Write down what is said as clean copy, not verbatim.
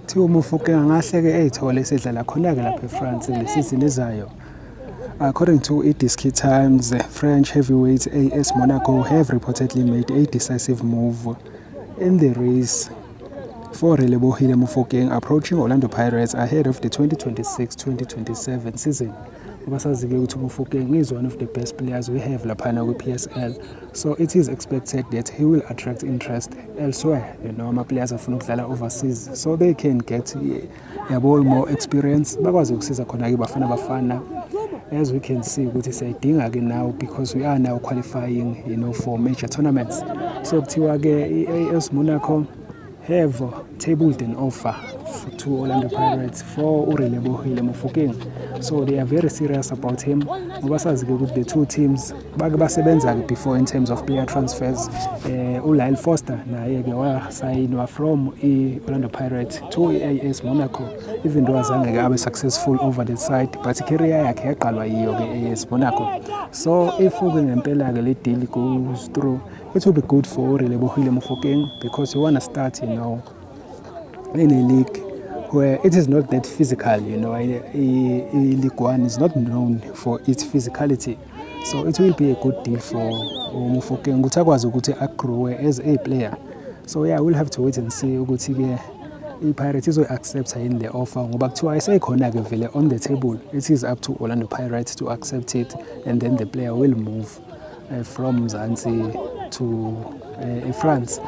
Thiwa Mofokeng angahle-ke ey'thole esedlala khona-ke lapha eFrance le season ezayo. According to eDisky Times, French heavyweights AS Monaco have reportedly made a decisive move in the race for Relebohile Mofokeng approaching Orlando Pirates ahead of the 2026-2027 season. Basazi-ke ukuthi Mofokeng is one of the best players we have laphana kwi-PSL, so it is expected that he will attract interest elsewhere. Ama-players afuna ukudlala overseas, so they can get more experience, bakwazi ukusiza khona-ke Bafana Bafana. As we can see ukuthi siyayidinga-ke now because we are now qualifying for major tournaments. So kuthiwa-ke i-AS Monaco have tabled an offer to Orlando Pirates for Relebohile Mofokeng. So they are very serious about him. Ngoba sazi-ke ukuthi the two teams bake basebenza-ke before in terms of player transfers. uLyle Foster naye-ke wasayinwa from i-Orlando Pirates to i-AS Monaco, even though azange-ke abe successful over the side, but i-career yakhe yaqalwa yiyo-ke AS Monaco. So if-ke ngempela-ke le deal goes through, it will be good for Relebohile Mofokeng because you want to start, in a league where it is not that physical, League One is not known for its physicality. So it will be a good deal for Mofokeng ukuthi akwazi ukuthi agrow as a player. So yeah, we'll have to wait and see ukuthi-ke i-Pirates izo-accepta yini le offer, ngoba kuthiwa ayisekhona-ke vele on the table. It is up to Orlando Pirates to accept it, and then the player will move from Mzansi to France.